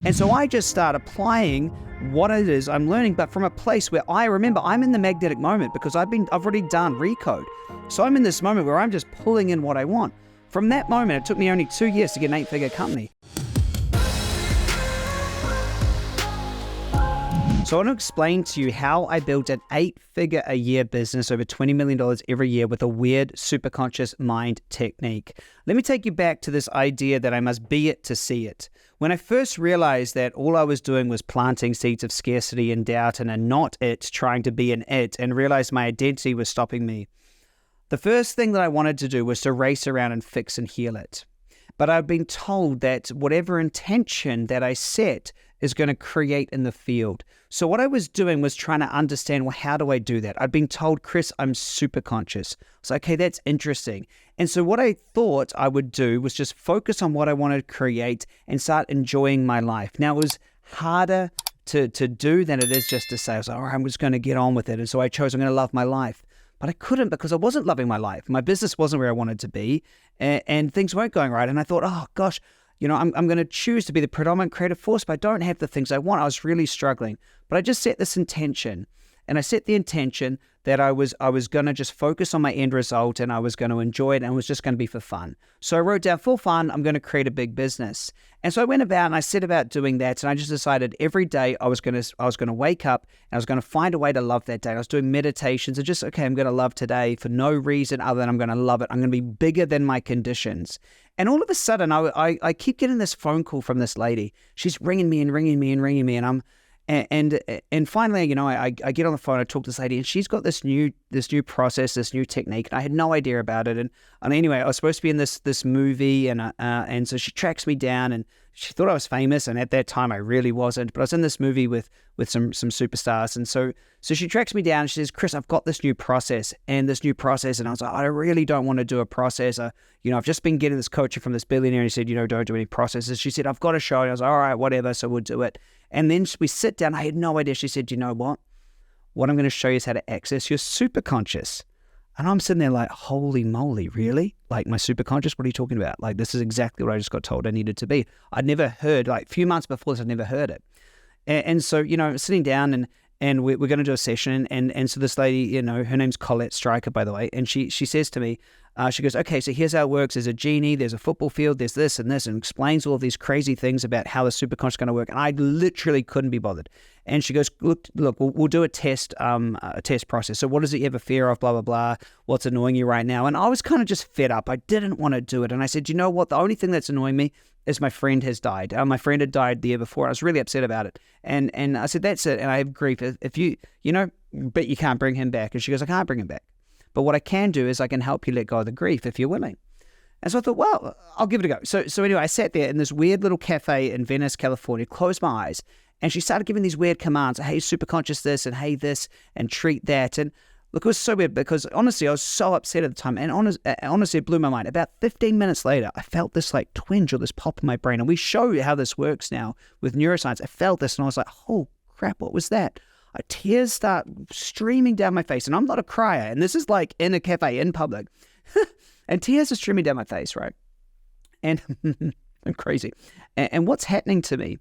And so I just start applying what it is I'm learning, but from a place where I remember I'm in the magnetic moment because I've already done Recode. So I'm in this moment where I'm just pulling in what I want. From that moment, it took me only 2 years to get an 8-figure company. So I want to explain to you how I built an 8-figure a year business, over $20 million every year, with a weird superconscious mind technique. Let me take you back to this idea that I must be it to see it. When I first realized that all I was doing was planting seeds of scarcity and doubt and a not it, trying to be an it, and realized my identity was stopping me, the first thing that I wanted to do was to race around and fix and heal it. But I've been told that whatever intention that I set is going to create in the field. So what I was doing was trying to understand, well, how do I do that? I'd been told, Chris, I'm super conscious. So, okay, that's interesting. And so what I thought I would do was just focus on what I wanted to create and start enjoying my life. Now, it was harder to do than it is just to say, I was like, all right, I'm just going to get on with it. And so I chose, I'm going to love my life. But I couldn't because I wasn't loving my life. My business wasn't where I wanted to be, and things weren't going right. And I thought, oh gosh, I'm going to choose to be the predominant creative force, but I don't have the things I want. I was really struggling. But I just set this intention, and I set the intention that I was going to just focus on my end result, and I was going to enjoy it, and it was just going to be for fun. So I wrote down, for fun, I'm going to create a big business. And so I went about and I set about doing that, and I just decided every day I was going to wake up and I was going to find a way to love that day. I was doing meditations and just, okay, I'm going to love today for no reason other than I'm going to love it. I'm going to be bigger than my conditions. And all of a sudden, I keep getting this phone call from this lady. She's ringing me, and I'm And finally, I get on the phone, I talk to this lady, and she's got this new process, this new technique, and I had no idea about it. And anyway, I was supposed to be in this movie, and so she tracks me down, and she thought I was famous, and at that time I really wasn't. But I was in this movie with some superstars, and so she tracks me down, and she says, Chris, I've got this new process, and I was like, I really don't want to do a process. I've just been getting this coaching from this billionaire, and he said, don't do any processes. She said, I've got to show you. I was like, all right, whatever, so we'll do it. And then we sit down. I had no idea. She said, you know what? What I'm going to show you is how to access your superconscious. And I'm sitting there like, holy moly, really? Like my superconscious? What are you talking about? Like, this is exactly what I just got told I needed to be. I'd never heard, like a few months before this, I'd never heard it. And so, sitting down and we're going to do a session. And so this lady, her name's Colette Stryker, by the way. And she says to me, she goes, okay, so here's how it works. There's a genie, there's a football field, there's this and this, and explains all of these crazy things about how the superconscious is going to work. And I literally couldn't be bothered. And she goes, look, we'll do a test process. So what does it you have a fear of, blah, blah, blah. What's annoying you right now? And I was kind of just fed up. I didn't want to do it. And I said, you know what? The only thing that's annoying me is my friend has died. My friend had died the year before. I was really upset about it. And I said, that's it. And I have grief. If you, but you can't bring him back. And she goes, I can't bring him back. But what I can do is I can help you let go of the grief if you're willing. And so I thought, well, I'll give it a go. So anyway, I sat there in this weird little cafe in Venice, California, closed my eyes, and she started giving these weird commands. Hey, superconscious this, and hey, this, and treat that. And look, it was so weird because honestly, I was so upset at the time. And honestly, it blew my mind. About 15 minutes later, I felt this like twinge or this pop in my brain. And we show you how this works now with neuroscience. I felt this and I was like, oh crap, what was that? Tears start streaming down my face, and I'm not a crier, and this is like in a cafe in public, and tears are streaming down my face, right? And I'm crazy. And what's happening to me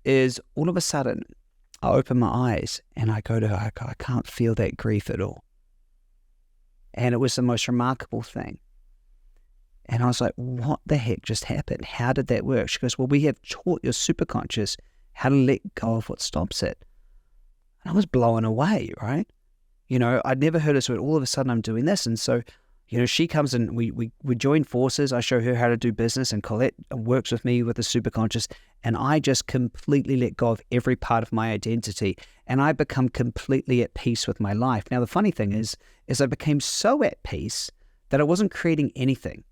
is all of a sudden I open my eyes and I go to, I can't feel that grief at all. And it was the most remarkable thing. And I was like, what the heck just happened? How did that work? She goes, well, we have taught your superconscious how to let go of what stops it. I was blown away, right? I'd never heard of it, so all of a sudden I'm doing this. And so, she comes and we join forces. I show her how to do business, and Colette works with me with the superconscious, and I just completely let go of every part of my identity, and I become completely at peace with my life. Now, the funny thing is I became so at peace that I wasn't creating anything.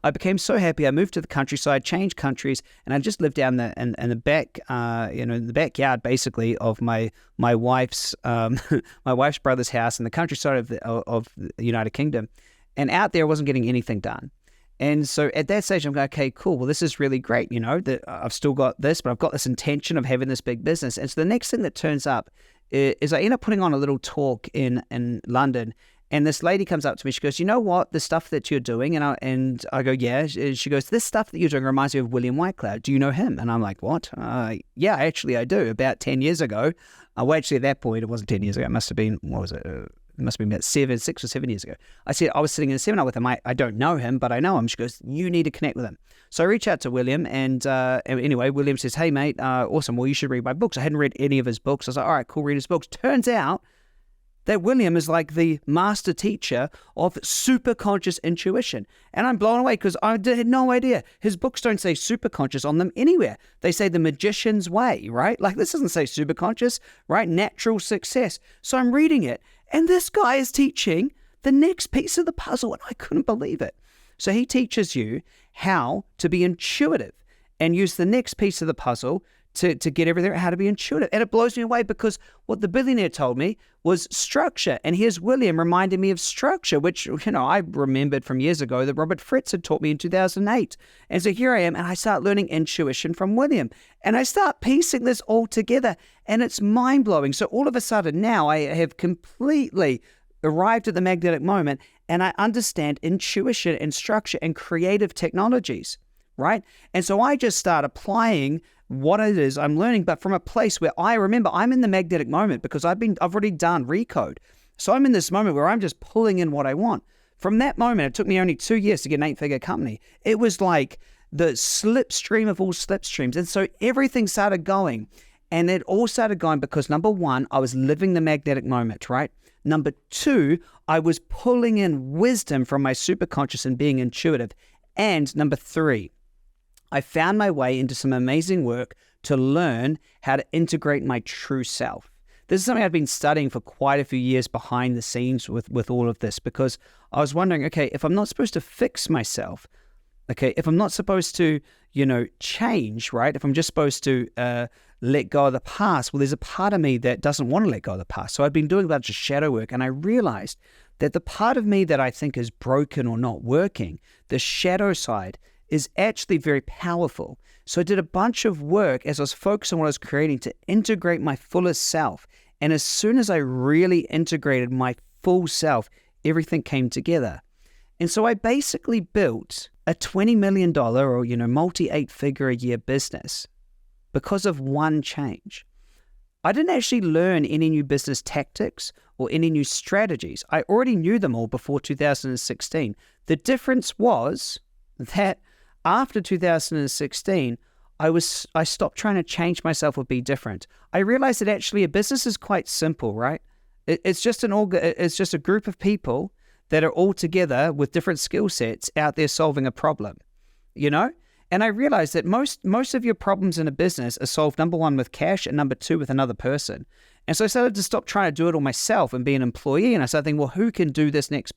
I became so happy. I moved to the countryside, changed countries, and I just lived down in the back, in the backyard, basically, of my wife's my wife's brother's house in the countryside of the United Kingdom. And out there, I wasn't getting anything done. And so at that stage, I'm going, okay, cool. Well, this is really great. That I've still got this, but I've got this intention of having this big business. And so the next thing that turns up is I end up putting on a little talk in London. And this lady comes up to me. She goes, you know what? The stuff that you're doing. And I go, yeah. She goes, this stuff that you're doing reminds me of William Whitecloud. Do you know him? And I'm like, what? Yeah, actually, I do. About 10 years ago. Well, actually, at that point, it wasn't 10 years ago. It must have been, what was it? It must have been about 6 or 7 years ago. I said, I was sitting in a seminar with him. I don't know him, but I know him. She goes, you need to connect with him. So I reach out to William, and anyway, William says, hey, mate, awesome. Well, you should read my books. I hadn't read any of his books. I was like, all right, cool, read his books. Turns out that William is like the master teacher of superconscious intuition. And I'm blown away because I had no idea. His books don't say superconscious on them anywhere. They say the magician's way, right? Like this doesn't say superconscious, right? Natural success. So I'm reading it, and this guy is teaching the next piece of the puzzle, and I couldn't believe it. So he teaches you how to be intuitive and use the next piece of the puzzle to get everything, how to be intuitive. And it blows me away because what the billionaire told me was structure. And here's William reminding me of structure, which, I remembered from years ago that Robert Fritz had taught me in 2008. And so here I am, and I start learning intuition from William. And I start piecing this all together, and it's mind-blowing. So all of a sudden now I have completely arrived at the magnetic moment, and I understand intuition and structure and creative technologies, right? And so I just start applying what it is I'm learning, but from a place where I remember I'm in the magnetic moment because I've already done Recode. So I'm in this moment where I'm just pulling in what I want. From that moment, it took me only 2 years to get an 8-figure company. It was like the slipstream of all slipstreams. And so everything started going, and it all started going because number one, I was living the magnetic moment, right? Number two, I was pulling in wisdom from my superconscious and being intuitive. And number three, I found my way into some amazing work to learn how to integrate my true self. This is something I've been studying for quite a few years behind the scenes with all of this, because I was wondering, okay, if I'm not supposed to fix myself, okay, if I'm not supposed to, change, right? If I'm just supposed to let go of the past, well, there's a part of me that doesn't want to let go of the past. So I've been doing a bunch of shadow work, and I realized that the part of me that I think is broken or not working, the shadow side, is actually very powerful. So I did a bunch of work as I was focused on what I was creating to integrate my fullest self. And as soon as I really integrated my full self, everything came together. And so I basically built a $20 million or, multi-8-figure a year business because of one change. I didn't actually learn any new business tactics or any new strategies. I already knew them all before 2016. The difference was that after 2016, I stopped trying to change myself or be different. I realized that actually a business is quite simple, right? It's just a group of people that are all together with different skill sets out there solving a problem, And I realized that most of your problems in a business are solved, number one, with cash, and number two, with another person. And so I started to stop trying to do it all myself and be an employee. And I started thinking, well, who can do this next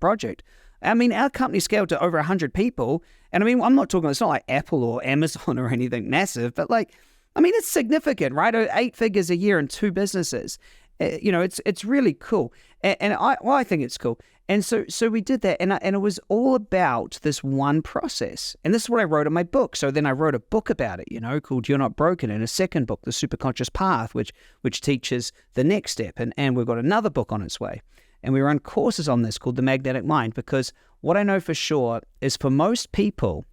project? I mean, our company scaled to over 100 people. And I mean, I'm not talking, it's not like Apple or Amazon or anything massive, but it's significant, right? 8 figures a year and 2 businesses. It's really cool. And I think it's cool. And so we did that. And it was all about this one process. And this is what I wrote in my book. So then I wrote a book about it, called You're Not Broken. And a second book, The Superconscious Path, which teaches the next step. And we've got another book on its way. And we run courses on this called The Magnetic Mind, because what I know for sure is for most people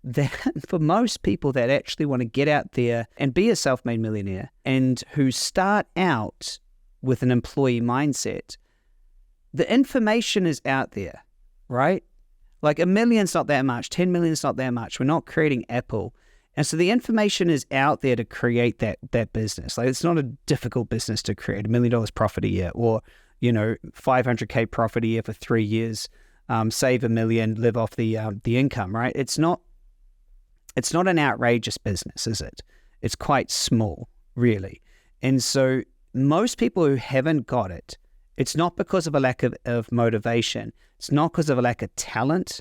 that actually want to get out there and be a self-made millionaire, and who start out with an employee mindset, the information is out there, right? Like 1 million's not that much, 10 million's not that much. We're not creating Apple. And so the information is out there to create that business. Like, it's not a difficult business to create $1 million profit a year, or $500K profit a year for 3 years, save $1 million, live off the income, right? It's not an outrageous business, is it? It's quite small, really. And so most people who haven't got it, it's not because of a lack of motivation. It's not because of a lack of talent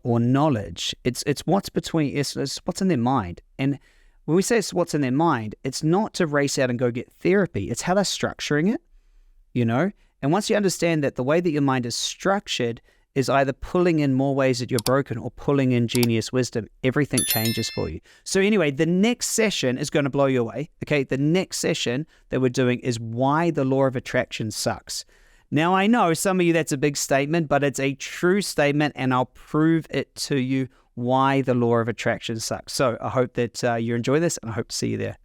or knowledge. It's what's what's in their mind. And when we say it's what's in their mind, it's not to race out and go get therapy. It's how they're structuring it. And once you understand that the way that your mind is structured is either pulling in more ways that you're broken or pulling in genius wisdom, everything changes for you. So anyway, the next session is going to blow you away. Okay, the next session that we're doing is why the law of attraction sucks. Now, I know some of you that's a big statement, but it's a true statement, and I'll prove it to you why the law of attraction sucks. So I hope that you enjoy this, and I hope to see you there.